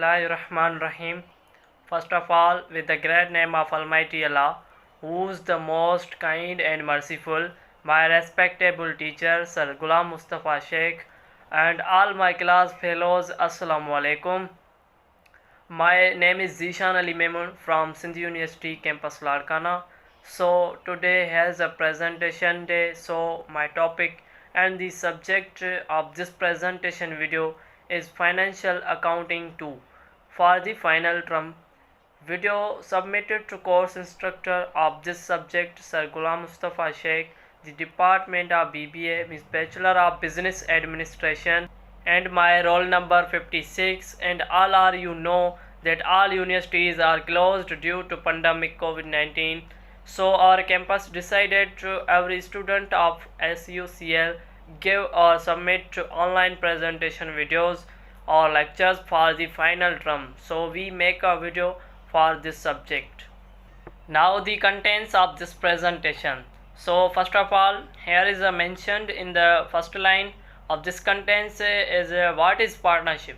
Bismillahirrahmanirrahim. First of all, with the great name of Almighty Allah, who is the most kind and merciful, my respectable teacher Sir Ghulam Mustafa Sheikh, and all my class fellows, Assalamu alaikum. My name is Zishan Ali Memun from Sindh University campus Larkana. So today has a presentation day. So my topic and the subject of this presentation video is Financial Accounting 2 for the final term. Video submitted to course instructor of this subject Sir Ghulam Mustafa Sheikh, the Department of BBA, Miss Bachelor of Business Administration, and my roll number 56. And all are you know that all universities are closed due to pandemic COVID-19. So our campus decided to every student of SUCL give or submit to online presentation videos or lectures for the final term. So we make a video for this subject. Now the contents of this presentation. So first of all, here is a mentioned in the first line of this contents is what is partnership,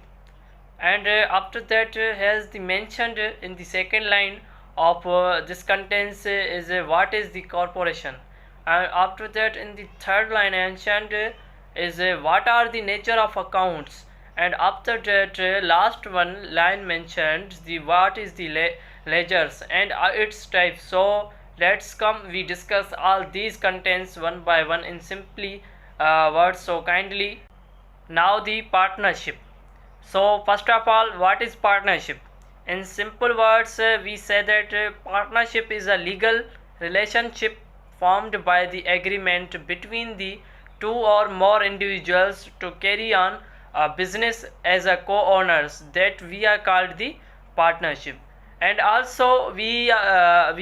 and after that has the mentioned in the second line of this contents is what is the corporation, and after that in the third line mentioned is what are the nature of accounts, and after that last one line mentioned the what is the ledgers and its types. So let's come we discuss all these contents one by one in simply words, so kindly. Now the partnership. So first of all, what is partnership? In simple words, we say that partnership is a legal relationship formed by the agreement between the two or more individuals to carry on a business as a co-owners, that we are called the partnership. And also we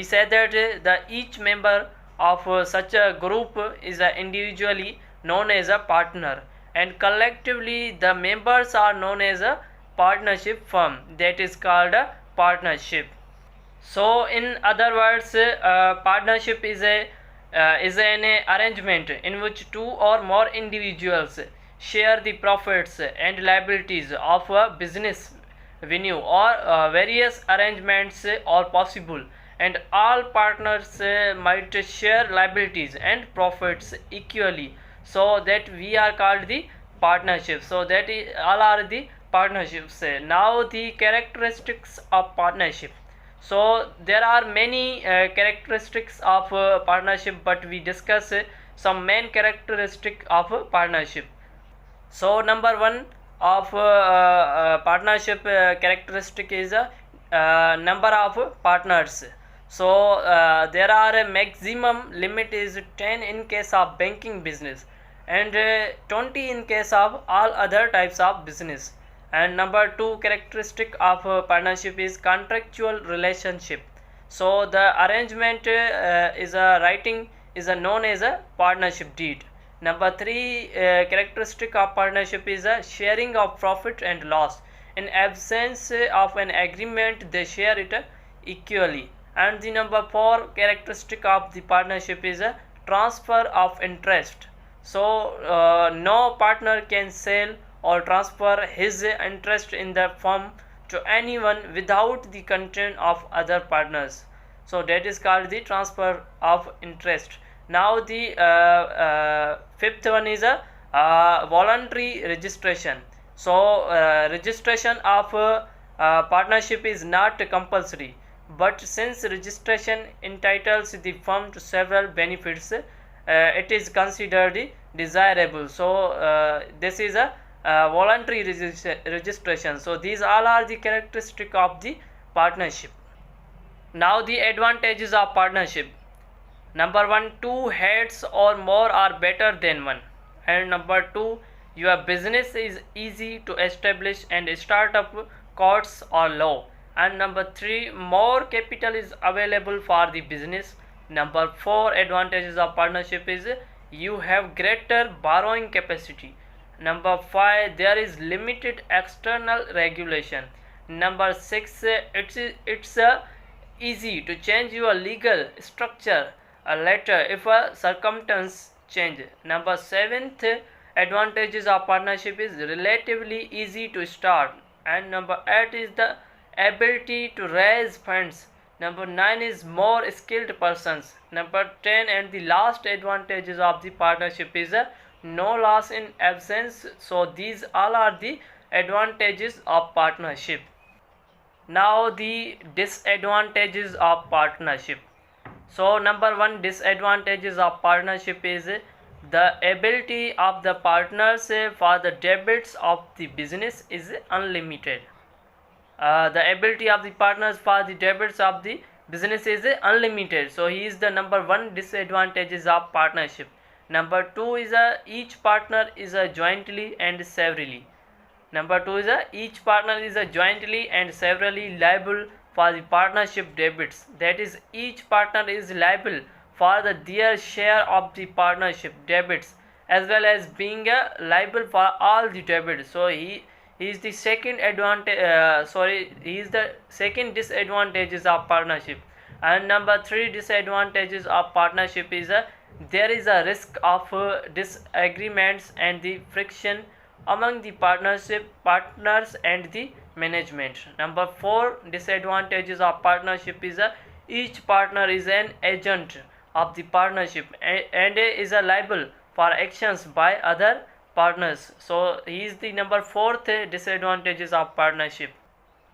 say that the each member of such a group is individually known as a partner, and collectively the members are known as a partnership firm, that is called a partnership. So in other words, partnership is an arrangement in which two or more individuals share the profits and liabilities of a business venue, or various arrangements are possible, and all partners might share liabilities and profits equally, so that we are called the partnership. So that is all are the partnerships. Now the characteristics of partnership. So there are many characteristics of partnership, but we discuss some main characteristic of partnership. So number one of partnership characteristic is number of partners. So there are a maximum limit is 10 in case of banking business, and 20 in case of all other types of business. And number two characteristic of partnership is contractual relationship. So the arrangement is a writing is known as a partnership deed. Number three characteristic of partnership is a sharing of profit and loss. In absence of an agreement, they share it equally. And the number four characteristic of the partnership is a transfer of interest. So no partner can sell or transfer his interest in the firm to anyone without the consent of other partners. So that is called the transfer of interest. Now the fifth one is a voluntary registration. So registration of partnership is not compulsory, but since registration entitles the firm to several benefits, it is considered desirable. So this is a voluntary registration. So these all are the characteristic of the partnership. Now the advantages of partnership. Number one, two heads or more are better than one. And number two, your business is easy to establish and start up costs or low. And number three, more capital is available for the business. Number four advantages of partnership is you have greater borrowing capacity. Number five, there is limited external regulation. Number six, it's easy to change your legal structure later if a circumstance change. Number seventh advantages of partnership is relatively easy to start And number 8 is the ability to raise funds. Number 9 is more skilled persons. Number 10 and the last advantages of the partnership is no loss in absence. So these all are the advantages of partnership. Now the disadvantages of partnership. So number 1 disadvantages of partnership is the ability of the partners for the debits of the business is unlimited. The ability of the partners for the debits of the business is unlimited. So he is the number 1 disadvantages of partnership. Number 2 is each partner is jointly and severally. Number 2 is each partner is jointly and severally liable for the partnership debits. That is, each partner is liable for their share of the partnership debits as well as being liable for all the debits. So he is the second advantage. He is the second disadvantages of partnership. And number 3 disadvantages of partnership is there is a risk of disagreements and the friction among the partners and the management. Number 4 disadvantages of partnership is each partner is an agent of the partnership and is liable for actions by other partners. So he is the number 4th disadvantages of partnership.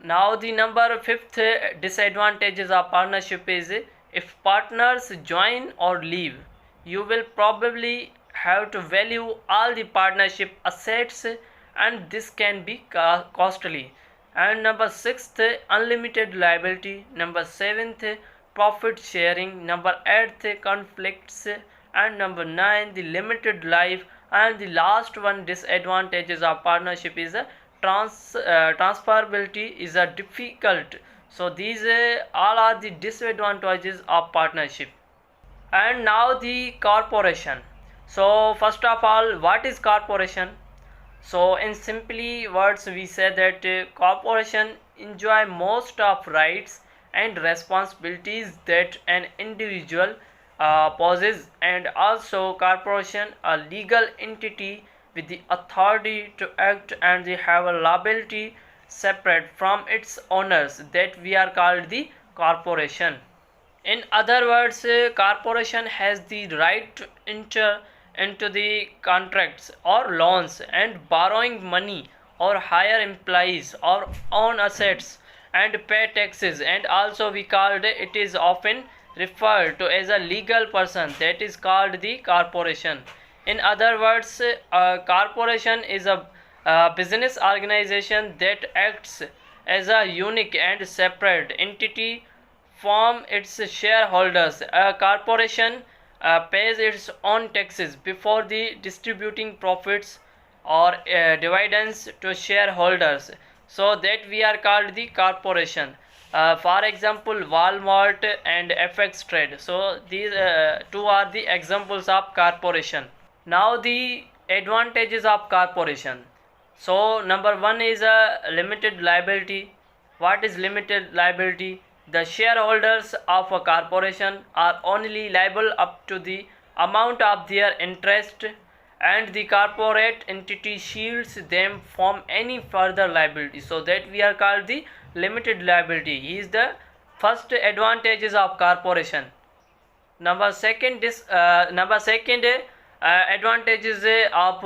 Now the number 5th disadvantages of partnership is if partners join or leave, you will probably have to value all the partnership assets and this can be costly. And number 6th unlimited liability. Number 7th profit sharing. Number 8th conflicts. And number 9 the limited life. And the last one disadvantages of partnership is transferability is difficult. So these all are the disadvantages of partnership. And now the corporation. So first of all, what is corporation? So in simply words we say that corporation enjoy most of rights and responsibilities that an individual possesses, and also corporation a legal entity with the authority to act and they have a liability separate from its owners that we are called the corporation. In other words, corporation has the right to enter into the contracts or loans and borrowing money or hire employees or own assets and pay taxes, and also we called it is often referred to as a legal person that is called the corporation. In other words, a corporation is a business organization that acts as a unique and separate entity from its shareholders. A corporation pays its own taxes before the distributing profits or dividends to shareholders. So that we are called the corporation. For example, Walmart and FX Trade. So these two are the examples of corporation. Now the advantages of corporation. So number 1 is a limited liability. What is limited liability? The shareholders of a corporation are only liable up to the amount of their interest, and the corporate entity shields them from any further liability. So that we are called the limited liability. He is the first advantages of corporation. Number second advantages of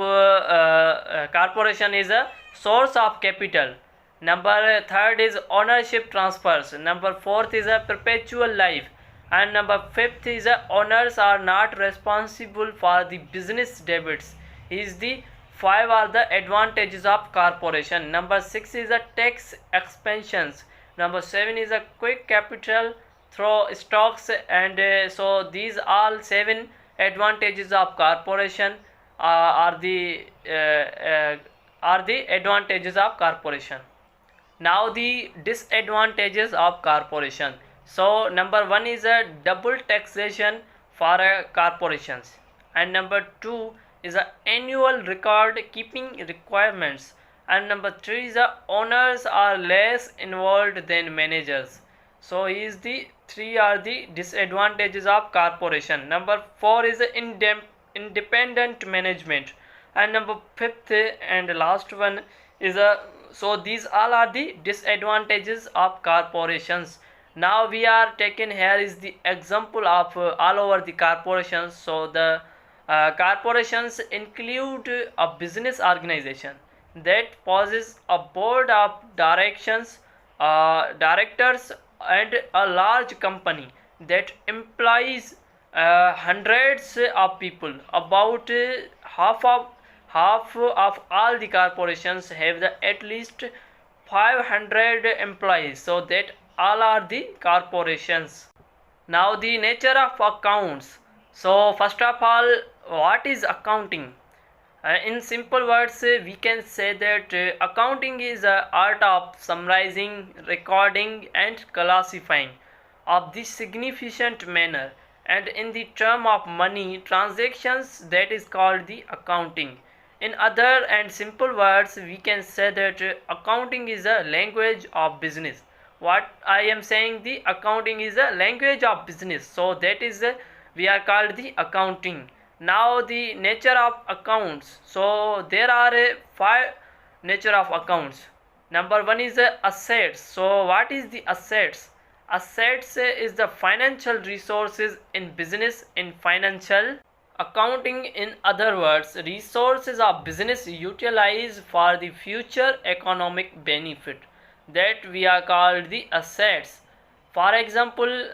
corporation is a source of capital. Number 3rd is ownership transfers. Number 4th is a perpetual life. And number 5th is owners are not responsible for the business debits. Is the 5 are the advantages of corporation. Number 6 is a tax expansions. Number 7 is a quick capital through stocks, and so these all 7 advantages of corporation are the advantages of corporation. Now the disadvantages of corporation. So number 1 is a double taxation for corporations, and number 2 is a annual record keeping requirements, and number 3 is owners are less involved than managers. So is the 3 are the disadvantages of corporation. Number 4 is independent management, and number 5th and last one is So these all are the disadvantages of corporations. Now we are taken here is the example of all over the corporations. So the corporations include a business organization that possesses a board of directors and a large company that employs hundreds of people. About half of all the corporations have at least 500 employees. So that all are the corporations. Now the nature of accounts. So first of all, what is accounting? In simple words, we can say that accounting is the art of summarizing, recording and classifying of the significant manner, and in the term of money transactions, that is called the accounting. In other and simple words, we can say that accounting is a language of business. What I am saying, the accounting is a language of business, so that is we are called the accounting. Now the nature of accounts. So there are five nature of accounts. Number one is assets. So what is the assets? Assets is the financial resources in business. In financial accounting, in other words, resources of business utilized for the future economic benefit, that we are called the assets. For example,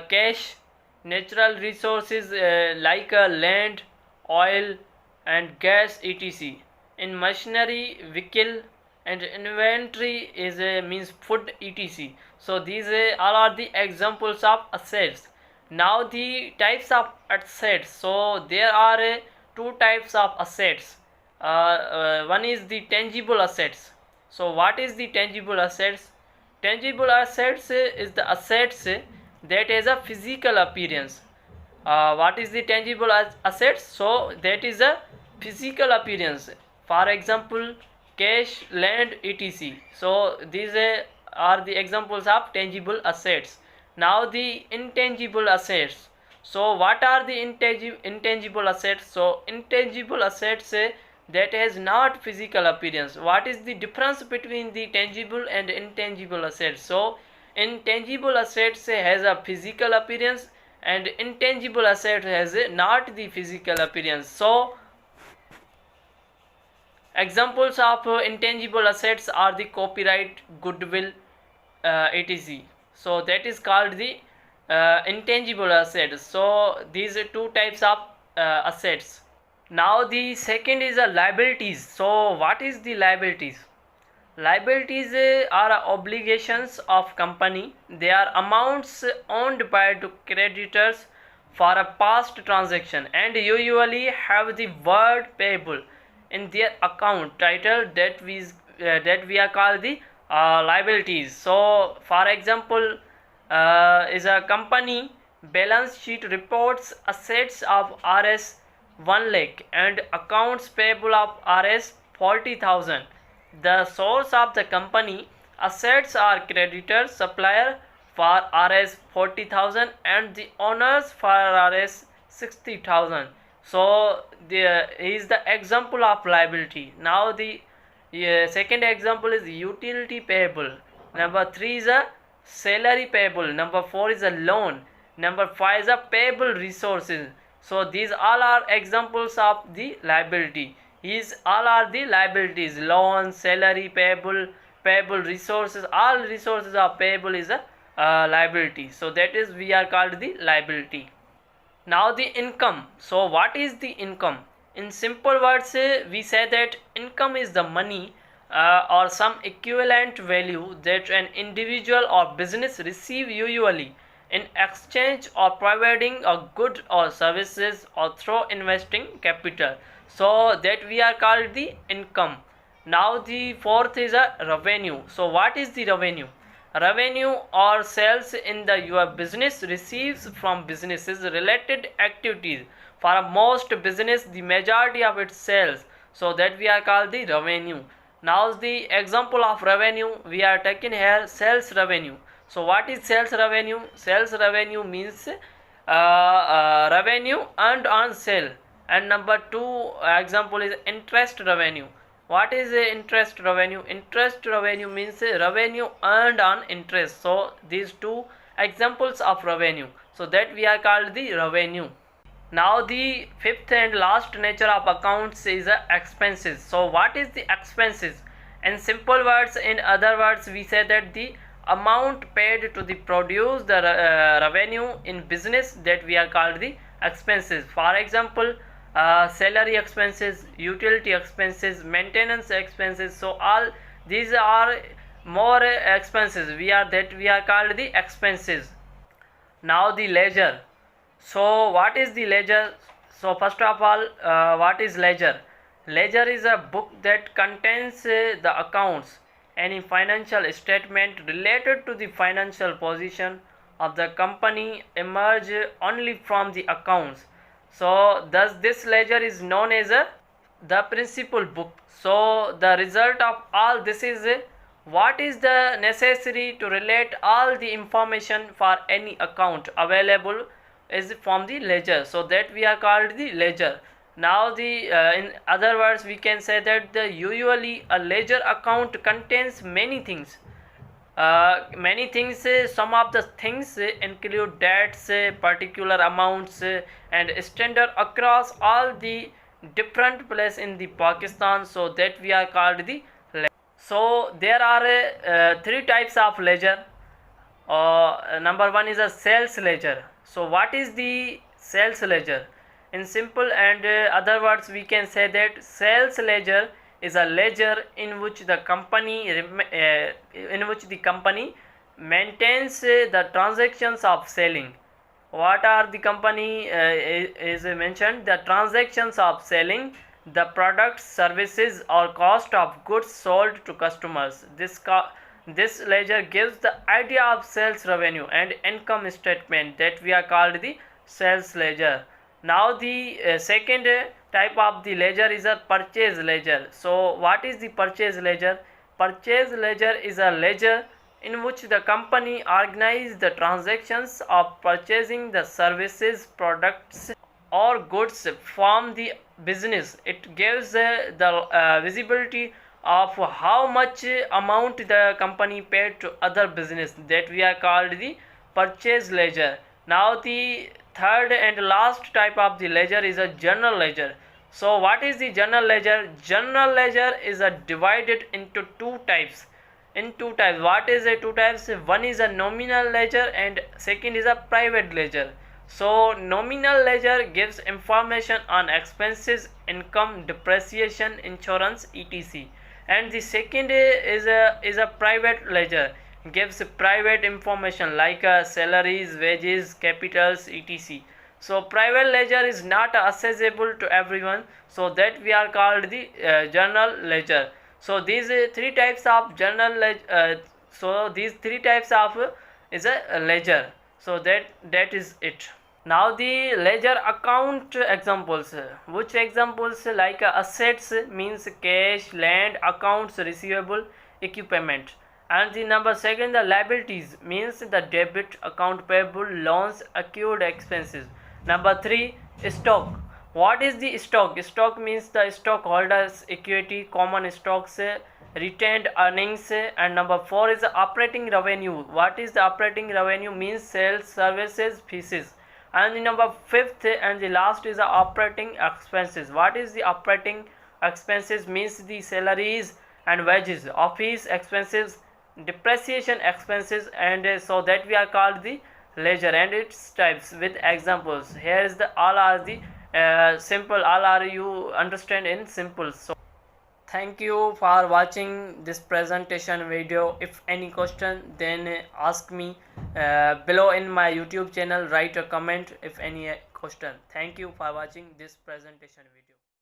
cash, natural resources like land, oil and gas, etc. In machinery, vehicle and inventory is means food, etc. So these all are the examples of assets. Now the types of assets. So there are two types of assets. One is the tangible assets. So what is the tangible assets? Tangible assets is the assets that has a physical appearance. What is the tangible assets? So that is a physical appearance. For example, cash, land, etc. So these are the examples of tangible assets. Now the intangible assets. So what are the intangible assets? So intangible assets that has not physical appearance. What is the difference between the tangible and intangible assets? So intangible assets has a physical appearance and intangible asset has not the physical appearance. So examples of intangible assets are the copyright, goodwill, etc. So that is called the intangible assets. So these are two types of assets. Now the second is liabilities. So what is the liabilities? Liabilities are obligations of company. They are amounts owed by to creditors for a past transaction and usually have the word payable in their account title, that we are called the liabilities. So for example, is a company balance sheet reports assets of Rs 1 lakh and accounts payable of Rs 40,000. The source of the company assets are creditors, supplier for Rs 40,000 and the owners for Rs 60,000. So there is the example of liability. Now the second example is utility payable. Number 3 is a salary payable. Number 4 is a loan. Number 5 is a payable resources. So these all are examples of the liability. These all are the liabilities: loan, salary, payable resources. All resources are payable is a liability. So that is we are called the liability. Now the income. So what is the income? In simple words, we say that income is the money or some equivalent value that an individual or business receive usually in exchange or providing a good or services or through investing capital. So that we are called the income. Now the fourth is a revenue. So what is the revenue? Revenue or sales in the your business receives from businesses related activities. For most business, the majority of its sales. So that we are called the revenue. Now the example of revenue we are taking here, sales revenue. So what is sales revenue? Sales revenue means revenue earned on sale. And number 2 example is interest revenue. What is interest revenue? Interest revenue means revenue earned on interest. So these two examples of revenue, so that we are called the revenue. Now the fifth and last nature of accounts is expenses. So what is the expenses? In simple words, in other words, we say that the amount paid to the produce the revenue in business, that we are called the expenses. For example, salary expenses, utility expenses, maintenance expenses. So all these are more expenses. We are called the expenses. Now the ledger. So what is the ledger? So first of all, what is ledger? Ledger is a book that contains the accounts, any financial statement related to the financial position of the company emerge only from the accounts. So thus this ledger is known as the principal book. So the result of all this is what is the necessary to relate all the information for any account available is from the ledger, so that we are called the ledger. Now the in other words, we can say that the usually a ledger account contains many things. Some of the things include debts, particular amounts, and standard across all the different places in the Pakistan, so that we are called the ledger. So there are three types of ledger. Number one is a sales ledger. So what is the sales ledger? In simple and other words, we can say that sales ledger is a ledger in which the company maintains the transactions of selling. What are the company is mentioned? The transactions of selling the products, services, or cost of goods sold to customers. This ledger gives the idea of sales revenue and income statement, that we are called the sales ledger. Now the second type of the ledger is a purchase ledger. So what is the purchase ledger? Purchase ledger is a ledger in which the company organizes the transactions of purchasing the services, products, or goods from the business. It gives the visibility of how much amount the company paid to other business, that we are called the purchase ledger. Now the third and last type of the ledger is a general ledger. So what is the general ledger? General ledger is divided into two types. What is the two types? One is a nominal ledger and second is a private ledger. So nominal ledger gives information on expenses, income, depreciation, insurance, etc. And the second is a private ledger, gives private information like salaries, wages, capitals, etc. So private ledger is not accessible to everyone, so that we are called the general ledger. So these three types of general ledger. Is a ledger. So that is it. Now the ledger account examples. Which examples? Like assets means cash, land, accounts receivable, equipment. And the number second, the liabilities means the debit, account payable, loans, accrued expenses. Number three, stock. What is the stock? Stock means the stockholders equity, common stocks, retained earnings. And number four is the operating revenue. What is the operating revenue? Means sales, services, fees. And the number fifth and the last is the operating expenses. What is the operating expenses? Means the salaries and wages, office expenses, depreciation expenses, and so that we are called the ledger and its types with examples. Here is the all are the simple, all are you understand in simple. So thank you for watching this presentation video. If any question, then ask me below in my YouTube channel. Write a comment if any question. Thank you for watching this presentation video.